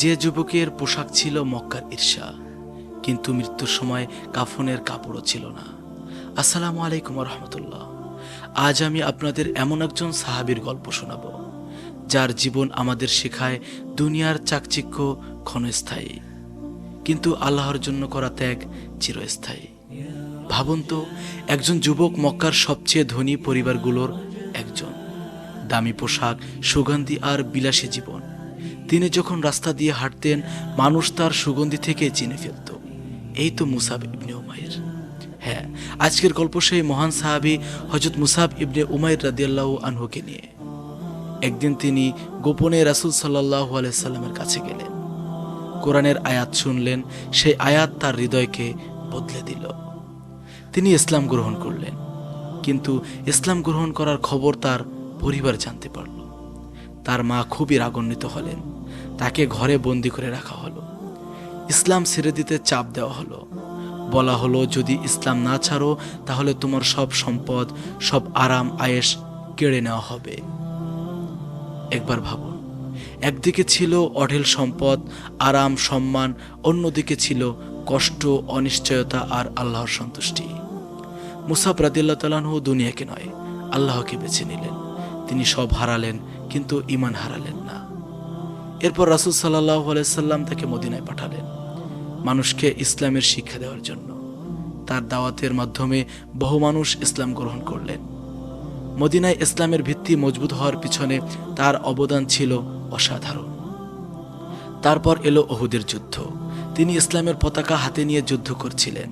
যে যুবকের পোশাক ছিল মক্কার ঈর্ষা, কিন্তু মৃত্যুর সময় কাফনের কাপড়ও ছিল না। আসসালামু আলাইকুম রহমতুল্লাহ। আজ আমি আপনাদের এমন একজন সাহাবীর গল্প শোনাব, যার জীবন আমাদের শেখায় দুনিয়ার চাকচিক্য ক্ষণস্থায়ী, কিন্তু আল্লাহর জন্য করা ত্যাগ চিরস্থায়ী। ভাবুন তো, একজন যুবক মক্কার সবচেয়ে ধনী পরিবারগুলোর একজন, দামি পোশাক, সুগন্ধি আর বিলাসী জীবন। তিনি যখন রাস্তা দিয়ে হাঁটতেন, মানুষ তার সুগন্ধি থেকে চিনে ফেলত। এই তো মুসাব ইবনে উমাইর। হ্যাঁ, আজকের গল্প সেই মহান সাহাবী হযরত মুসাব ইবনে উমাইর রাদিয়াল্লাহু আনহুকে নিয়ে। একদিন তিনি গোপনে রাসূল সাল্লাল্লাহু আলাইহি সাল্লামের কাছে গেলেন। কোরআনের আয়াত শুনলেন। সেই আয়াত তার হৃদয়কে বদলে দিল। তিনি ইসলাম গ্রহণ করলেন, কিন্তু ইসলাম গ্রহণ করার খবর তার পরিবার জানতে পারল। তার মা খুবই রাগান্বিত হলেন। তাকে ঘরে বন্দি করে রাখা হলো। ইসলাম ছেড়ে দিতে চাপ দেওয়া হলো। বলা হলো, যদি ইসলাম না ছাড়ো তাহলে তোমার সব সম্পদ, সব আরাম আয়েশ কেড়ে নেওয়া হবে। একবার ভাবুন, একদিকে ছিল অঢেল সম্পদ, আরাম, সম্মান, অন্যদিকে ছিল কষ্ট, অনিশ্চয়তা আর আল্লাহর সন্তুষ্টি। মুসাব রাদিয়াল্লাহু তাআলা আনহু দুনিয়াকে নয়, আল্লাহকে বেছে নিলেন। তিনি সব হারালেন, কিন্তু ঈমান হারালেন না। এরপর রাসূল সাল্লাল্লাহু আলাইহি সাল্লাম তাকে মদিনায় পাঠালেন, মানুষকে ইসলামের শিক্ষা দেওয়ার জন্য। তার দাওয়াতের মাধ্যমে বহু মানুষ ইসলাম গ্রহণ করলেন। মদিনায় ইসলামের ভিত্তি মজবুত হওয়ার পিছনে তার অবদান ছিল অসাধারণ। তারপর এলো উহুদের যুদ্ধ। তিনি ইসলামের পতাকা হাতে নিয়ে যুদ্ধ করছিলেন।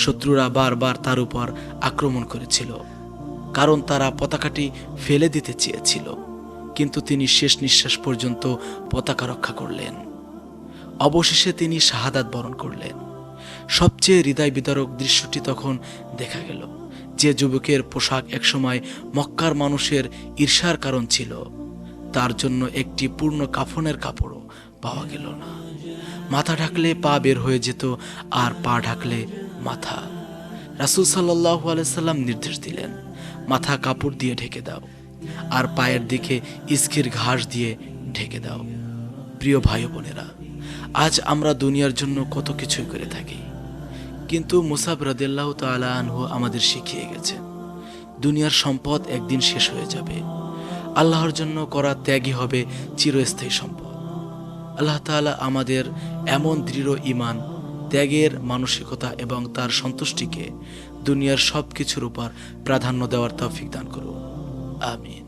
শত্রুরা বারবার তার উপর আক্রমণ করেছিল, কারণ তারা পতাকাটি ফেলে দিতে চেয়েছিল, কিন্তু তিনি শেষ নিঃশ্বাস পর্যন্ত পতাকা রক্ষা করলেন। অবশেষে তিনি শাহাদাত বরণ করলেন। সবচেয়ে হৃদয় বিদারক দৃশ্যটি তখন দেখা গেল। যে যুবকের পোশাক একসময় মক্কার মানুষের ঈর্ষার কারণ ছিল, তার জন্য একটি পূর্ণ কাফনের কাপড়ও পাওয়া গেল না। মাথা ঢাকলে পা বের হয়ে যেত, আর পা ঢাকলে মাথা। রাসূল সাল্লাল্লাহু আলাইহি সাল্লাম নির্দেশ দিলেন, মাথা কাপড় দিয়ে ঢেকে দাও, আর পায়ের দিকে ইস্কির ঘাস দিয়ে ঢেকে দাও। প্রিয় ভাই বোনেরা, আজ আমরা দুনিয়ার জন্য কত কিছুই করে থাকি, কিন্তু মুসাব রাদিয়াল্লাহু তাআলা আনহু আমাদের শিখিয়ে গেছেন, দুনিয়ার সম্পদ একদিন শেষ হয়ে যাবে। আল্লাহর জন্য করা ত্যাগই হবে চিরস্থায়ী সম্পদ। আল্লাহ তাআলা আমাদের এমন দৃঢ় ঈমান, ত্যাগের মানসিকতা এবং তার সন্তুষ্টিকে দুনিয়ার সব কিছুর উপর প্রাধান্য দেওয়ার তৌফিক দান করুন। আমিন।